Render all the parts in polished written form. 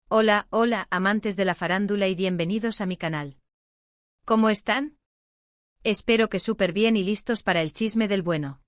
Hola, hola, amantes de la farándula y bienvenidos a mi canal. ¿Cómo están? Espero que súper bien y listos para el chisme del bueno.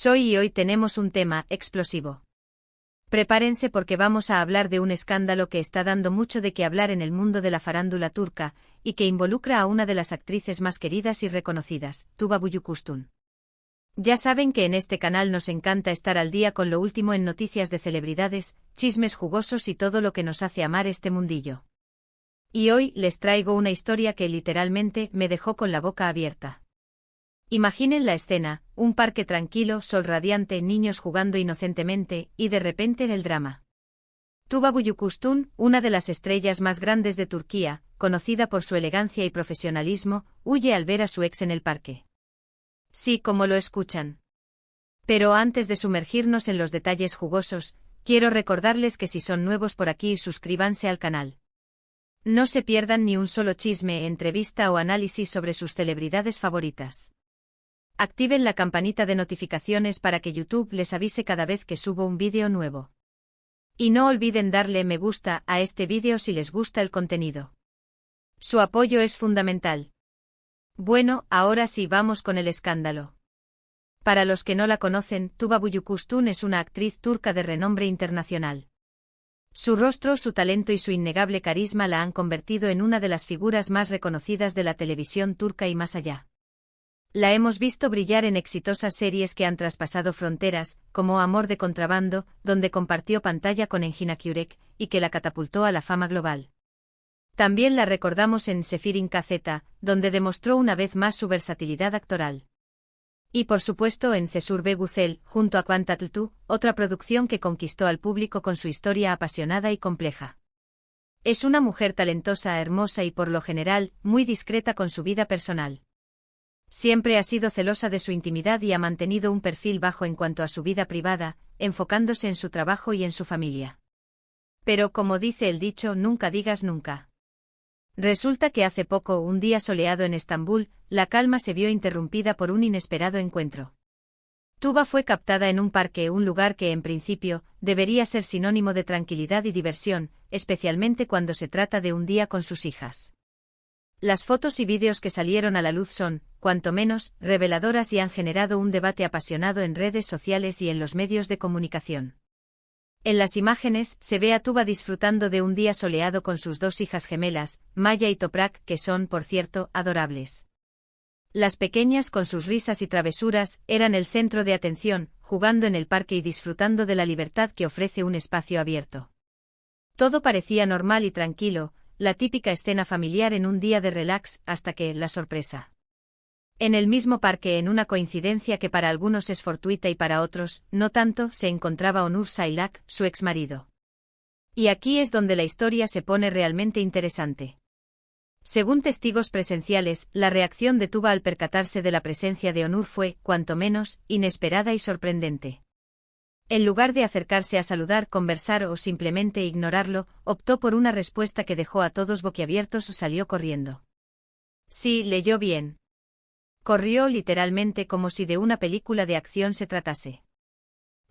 Hoy tenemos un tema explosivo. Prepárense porque vamos a hablar de un escándalo que está dando mucho de qué hablar en el mundo de la farándula turca, y que involucra a una de las actrices más queridas y reconocidas, Tuba Büyüküstün. Ya saben que en este canal nos encanta estar al día con lo último en noticias de celebridades, chismes jugosos y todo lo que nos hace amar este mundillo. Y hoy les traigo una historia que literalmente me dejó con la boca abierta. Imaginen la escena, un parque tranquilo, sol radiante, niños jugando inocentemente, y de repente el drama. Tuba Büyüküstün, una de las estrellas más grandes de Turquía, conocida por su elegancia y profesionalismo, huye al ver a su ex en el parque. Sí, como lo escuchan. Pero antes de sumergirnos en los detalles jugosos, quiero recordarles que si son nuevos por aquí, suscríbanse al canal. No se pierdan ni un solo chisme, entrevista o análisis sobre sus celebridades favoritas. Activen la campanita de notificaciones para que YouTube les avise cada vez que subo un vídeo nuevo. Y no olviden darle me gusta a este vídeo si les gusta el contenido. Su apoyo es fundamental. Bueno, ahora sí vamos con el escándalo. Para los que no la conocen, Tuba Büyüküstün es una actriz turca de renombre internacional. Su rostro, su talento y su innegable carisma la han convertido en una de las figuras más reconocidas de la televisión turca y más allá. La hemos visto brillar en exitosas series que han traspasado fronteras, como Amor de contrabando, donde compartió pantalla con Engin Akyurek, y que la catapultó a la fama global. También la recordamos en Sefirin KZ, donde demostró una vez más su versatilidad actoral. Y por supuesto en Cesur Güzel, junto a Quantatl, otra producción que conquistó al público con su historia apasionada y compleja. Es una mujer talentosa, hermosa y por lo general, muy discreta con su vida personal. Siempre ha sido celosa de su intimidad y ha mantenido un perfil bajo en cuanto a su vida privada, enfocándose en su trabajo y en su familia. Pero como dice el dicho, nunca digas nunca. Resulta que hace poco, un día soleado en Estambul, la calma se vio interrumpida por un inesperado encuentro. Tuba fue captada en un parque, un lugar que en principio debería ser sinónimo de tranquilidad y diversión, especialmente cuando se trata de un día con sus hijas. Las fotos y vídeos que salieron a la luz son, cuanto menos, reveladoras y han generado un debate apasionado en redes sociales y en los medios de comunicación. En las imágenes, se ve a Tuba disfrutando de un día soleado con sus dos hijas gemelas, Maya y Toprak, que son, por cierto, adorables. Las pequeñas, con sus risas y travesuras, eran el centro de atención, jugando en el parque y disfrutando de la libertad que ofrece un espacio abierto. Todo parecía normal y tranquilo, la típica escena familiar en un día de relax, hasta que, la sorpresa. En el mismo parque, en una coincidencia que para algunos es fortuita y para otros, no tanto, se encontraba Onur Sailak, su exmarido. Y aquí es donde la historia se pone realmente interesante. Según testigos presenciales, la reacción de Tuba al percatarse de la presencia de Onur fue, cuanto menos, inesperada y sorprendente. En lugar de acercarse a saludar, conversar o simplemente ignorarlo, optó por una respuesta que dejó a todos boquiabiertos o salió corriendo. Sí, leyó bien. Corrió literalmente como si de una película de acción se tratase.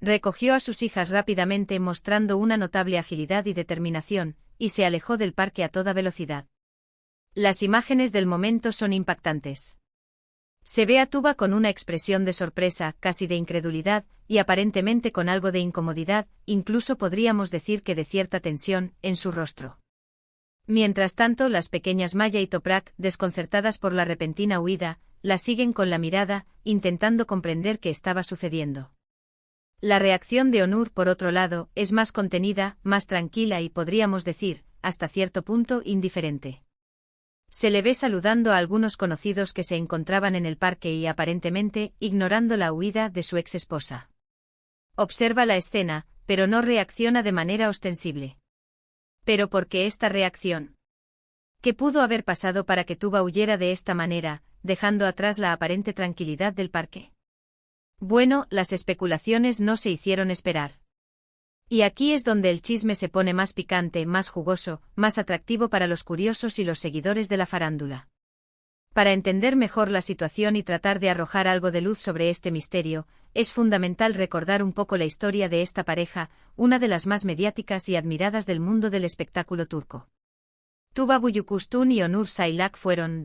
Recogió a sus hijas rápidamente mostrando una notable agilidad y determinación, y se alejó del parque a toda velocidad. Las imágenes del momento son impactantes. Se ve a Tuba con una expresión de sorpresa, casi de incredulidad, y aparentemente con algo de incomodidad, incluso podríamos decir que de cierta tensión, en su rostro. Mientras tanto, las pequeñas Maya y Toprak, desconcertadas por la repentina huida, la siguen con la mirada, intentando comprender qué estaba sucediendo. La reacción de Onur, por otro lado, es más contenida, más tranquila y podríamos decir, hasta cierto punto, indiferente. Se le ve saludando a algunos conocidos que se encontraban en el parque y aparentemente, ignorando la huida de su ex esposa. Observa la escena, pero no reacciona de manera ostensible. ¿Pero por qué esta reacción? ¿Qué pudo haber pasado para que Tuba huyera de esta manera, dejando atrás la aparente tranquilidad del parque? Bueno, las especulaciones no se hicieron esperar. Y aquí es donde el chisme se pone más picante, más jugoso, más atractivo para los curiosos y los seguidores de la farándula. Para entender mejor la situación y tratar de arrojar algo de luz sobre este misterio, es fundamental recordar un poco la historia de esta pareja, una de las más mediáticas y admiradas del mundo del espectáculo turco. Tuba Büyüküstün y Onur Saylak fueron,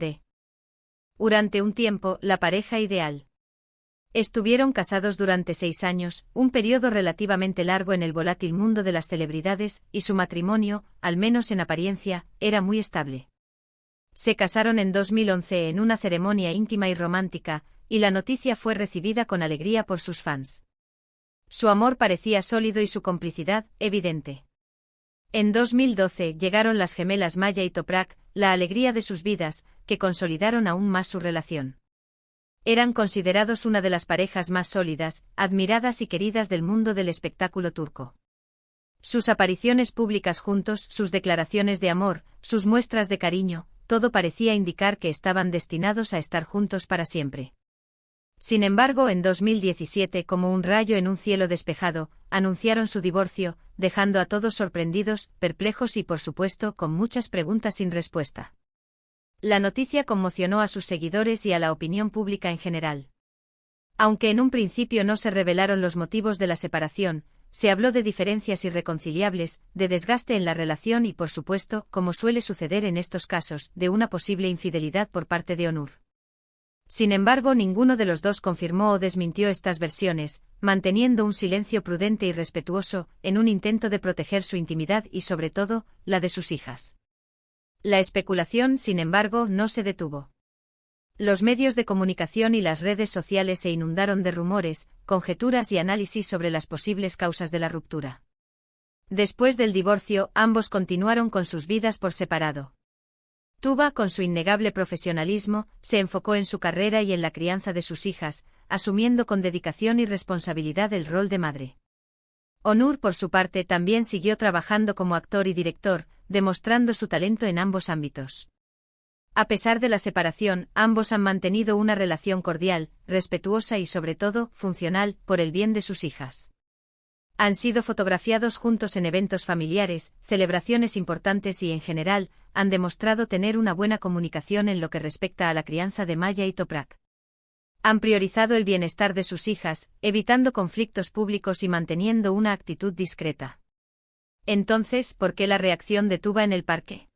durante un tiempo, la pareja ideal. Estuvieron casados durante 6 años, un periodo relativamente largo en el volátil mundo de las celebridades, y su matrimonio, al menos en apariencia, era muy estable. Se casaron en 2011 en una ceremonia íntima y romántica, y la noticia fue recibida con alegría por sus fans. Su amor parecía sólido y su complicidad, evidente. En 2012 llegaron las gemelas Maya y Toprak, la alegría de sus vidas, que consolidaron aún más su relación. Eran considerados una de las parejas más sólidas, admiradas y queridas del mundo del espectáculo turco. Sus apariciones públicas juntos, sus declaraciones de amor, sus muestras de cariño, todo parecía indicar que estaban destinados a estar juntos para siempre. Sin embargo, en 2017, como un rayo en un cielo despejado, anunciaron su divorcio, dejando a todos sorprendidos, perplejos y por supuesto con muchas preguntas sin respuesta. La noticia conmocionó a sus seguidores y a la opinión pública en general. Aunque en un principio no se revelaron los motivos de la separación, se habló de diferencias irreconciliables, de desgaste en la relación y por supuesto, como suele suceder en estos casos, de una posible infidelidad por parte de Onur. Sin embargo, ninguno de los dos confirmó o desmintió estas versiones, manteniendo un silencio prudente y respetuoso, en un intento de proteger su intimidad y sobre todo, la de sus hijas. La especulación, sin embargo, no se detuvo. Los medios de comunicación y las redes sociales se inundaron de rumores, conjeturas y análisis sobre las posibles causas de la ruptura. Después del divorcio, ambos continuaron con sus vidas por separado. Tuba, con su innegable profesionalismo, se enfocó en su carrera y en la crianza de sus hijas, asumiendo con dedicación y responsabilidad el rol de madre. Onur, por su parte, también siguió trabajando como actor y director, demostrando su talento en ambos ámbitos. A pesar de la separación, ambos han mantenido una relación cordial, respetuosa y sobre todo, funcional, por el bien de sus hijas. Han sido fotografiados juntos en eventos familiares, celebraciones importantes y en general, han demostrado tener una buena comunicación en lo que respecta a la crianza de Maya y Toprak. Han priorizado el bienestar de sus hijas, evitando conflictos públicos y manteniendo una actitud discreta. Entonces, ¿por qué la reacción de Tuba en el parque?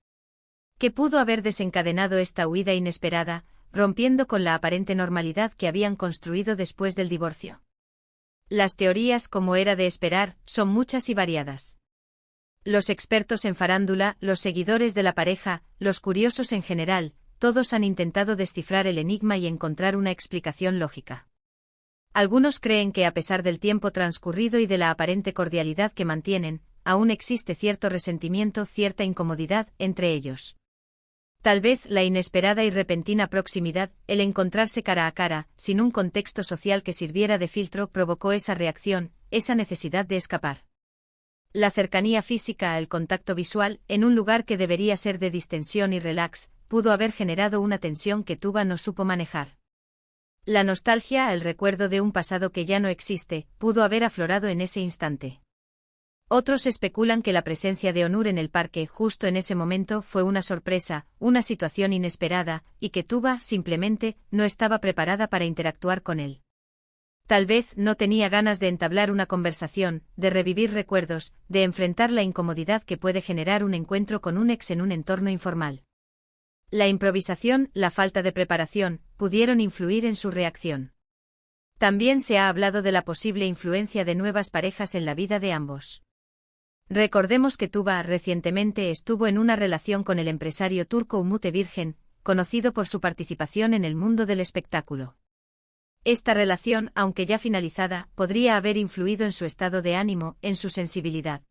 ¿Qué pudo haber desencadenado esta huida inesperada, rompiendo con la aparente normalidad que habían construido después del divorcio? Las teorías, como era de esperar, son muchas y variadas. Los expertos en farándula, los seguidores de la pareja, los curiosos en general, todos han intentado descifrar el enigma y encontrar una explicación lógica. Algunos creen que a pesar del tiempo transcurrido y de la aparente cordialidad que mantienen, aún existe cierto resentimiento, cierta incomodidad entre ellos. Tal vez la inesperada y repentina proximidad, el encontrarse cara a cara, sin un contexto social que sirviera de filtro, provocó esa reacción, esa necesidad de escapar. La cercanía física, el contacto visual, en un lugar que debería ser de distensión y relax, pudo haber generado una tensión que Tuba no supo manejar. La nostalgia, el recuerdo de un pasado que ya no existe, pudo haber aflorado en ese instante. Otros especulan que la presencia de Onur en el parque justo en ese momento fue una sorpresa, una situación inesperada, y que Tuba, simplemente, no estaba preparada para interactuar con él. Tal vez no tenía ganas de entablar una conversación, de revivir recuerdos, de enfrentar la incomodidad que puede generar un encuentro con un ex en un entorno informal. La improvisación, la falta de preparación, pudieron influir en su reacción. También se ha hablado de la posible influencia de nuevas parejas en la vida de ambos. Recordemos que Tuba recientemente estuvo en una relación con el empresario turco Umut Evirgen, conocido por su participación en el mundo del espectáculo. Esta relación, aunque ya finalizada, podría haber influido en su estado de ánimo, en su sensibilidad.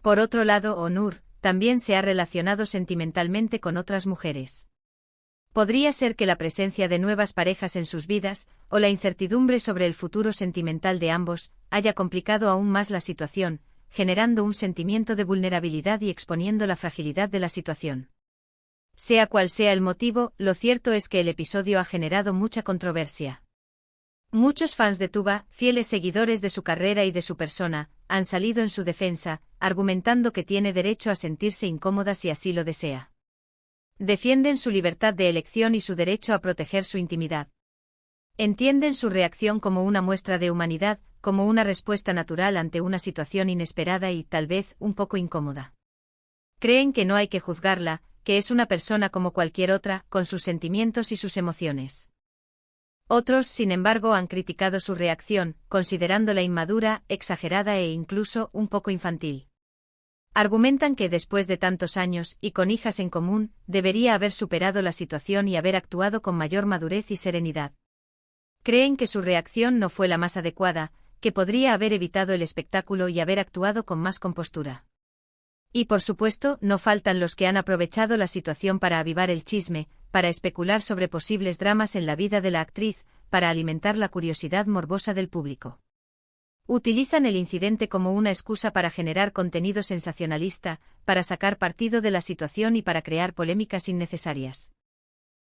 Por otro lado, Onur también se ha relacionado sentimentalmente con otras mujeres. Podría ser que la presencia de nuevas parejas en sus vidas, o la incertidumbre sobre el futuro sentimental de ambos, haya complicado aún más la situación, generando un sentimiento de vulnerabilidad y exponiendo la fragilidad de la situación. Sea cual sea el motivo, lo cierto es que el episodio ha generado mucha controversia. Muchos fans de Tuba, fieles seguidores de su carrera y de su persona, han salido en su defensa, argumentando que tiene derecho a sentirse incómoda si así lo desea. Defienden su libertad de elección y su derecho a proteger su intimidad. Entienden su reacción como una muestra de humanidad, como una respuesta natural ante una situación inesperada y, tal vez, un poco incómoda. Creen que no hay que juzgarla, que es una persona como cualquier otra, con sus sentimientos y sus emociones. Otros, sin embargo, han criticado su reacción, considerándola inmadura, exagerada e incluso un poco infantil. Argumentan que después de tantos años, y con hijas en común, debería haber superado la situación y haber actuado con mayor madurez y serenidad. Creen que su reacción no fue la más adecuada, que podría haber evitado el espectáculo y haber actuado con más compostura. Y por supuesto, no faltan los que han aprovechado la situación para avivar el chisme, para especular sobre posibles dramas en la vida de la actriz, para alimentar la curiosidad morbosa del público. Utilizan el incidente como una excusa para generar contenido sensacionalista, para sacar partido de la situación y para crear polémicas innecesarias.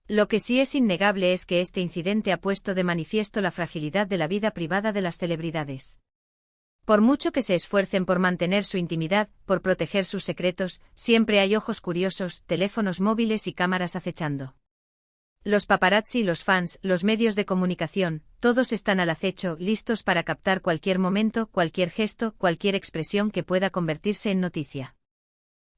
Lo que sí es innegable es que este incidente ha puesto de manifiesto la fragilidad de la vida privada de las celebridades. Por mucho que se esfuercen por mantener su intimidad, por proteger sus secretos, siempre hay ojos curiosos, teléfonos móviles y cámaras acechando. Los paparazzi, los fans, los medios de comunicación, todos están al acecho, listos para captar cualquier momento, cualquier gesto, cualquier expresión que pueda convertirse en noticia.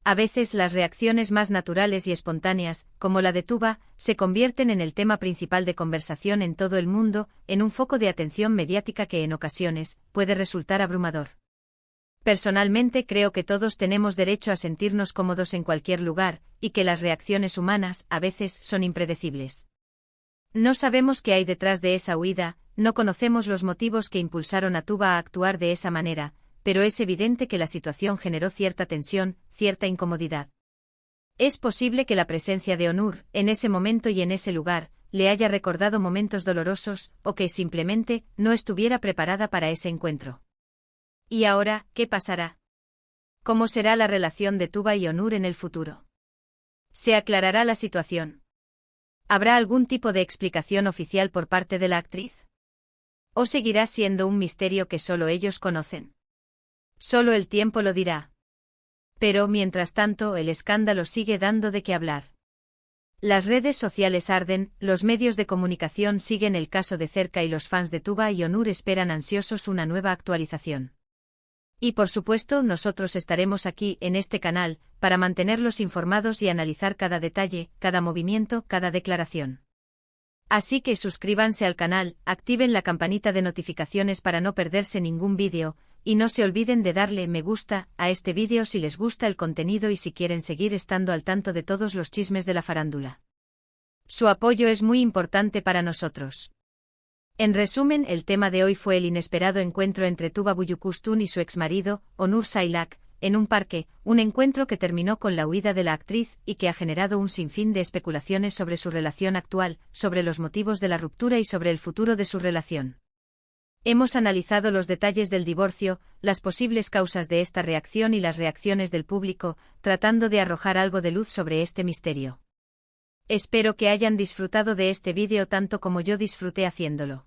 A veces las reacciones más naturales y espontáneas, como la de Tuba, se convierten en el tema principal de conversación en todo el mundo, en un foco de atención mediática que en ocasiones puede resultar abrumador. Personalmente creo que todos tenemos derecho a sentirnos cómodos en cualquier lugar, y que las reacciones humanas, a veces, son impredecibles. No sabemos qué hay detrás de esa huida, no conocemos los motivos que impulsaron a Tuba a actuar de esa manera, pero es evidente que la situación generó cierta tensión, cierta incomodidad. Es posible que la presencia de Onur, en ese momento y en ese lugar, le haya recordado momentos dolorosos, o que simplemente no estuviera preparada para ese encuentro. ¿Y ahora, qué pasará? ¿Cómo será la relación de Tuba y Onur en el futuro? ¿Se aclarará la situación? ¿Habrá algún tipo de explicación oficial por parte de la actriz? ¿O seguirá siendo un misterio que solo ellos conocen? Solo el tiempo lo dirá. Pero, mientras tanto, el escándalo sigue dando de qué hablar. Las redes sociales arden, los medios de comunicación siguen el caso de cerca y los fans de Tuba y Onur esperan ansiosos una nueva actualización. Y por supuesto, nosotros estaremos aquí, en este canal, para mantenerlos informados y analizar cada detalle, cada movimiento, cada declaración. Así que suscríbanse al canal, activen la campanita de notificaciones para no perderse ningún vídeo, y no se olviden de darle me gusta a este vídeo si les gusta el contenido y si quieren seguir estando al tanto de todos los chismes de la farándula. Su apoyo es muy importante para nosotros. En resumen, el tema de hoy fue el inesperado encuentro entre Tuba Büyüküstün y su exmarido, Onur Sailak, en un parque, un encuentro que terminó con la huida de la actriz y que ha generado un sinfín de especulaciones sobre su relación actual, sobre los motivos de la ruptura y sobre el futuro de su relación. Hemos analizado los detalles del divorcio, las posibles causas de esta reacción y las reacciones del público, tratando de arrojar algo de luz sobre este misterio. Espero que hayan disfrutado de este vídeo tanto como yo disfruté haciéndolo.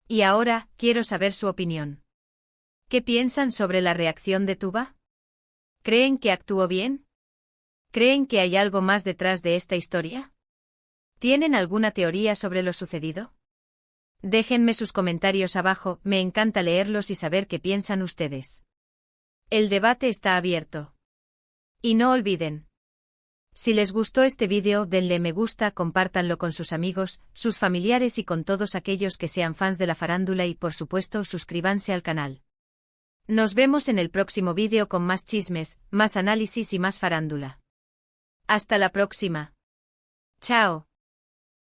Y ahora, quiero saber su opinión. ¿Qué piensan sobre la reacción de Tuba? ¿Creen que actuó bien? ¿Creen que hay algo más detrás de esta historia? ¿Tienen alguna teoría sobre lo sucedido? Déjenme sus comentarios abajo, me encanta leerlos y saber qué piensan ustedes. El debate está abierto. Y no olviden. Si les gustó este vídeo, denle me gusta, compártanlo con sus amigos, sus familiares y con todos aquellos que sean fans de la farándula y por supuesto suscríbanse al canal. Nos vemos en el próximo vídeo con más chismes, más análisis y más farándula. Hasta la próxima. Chao.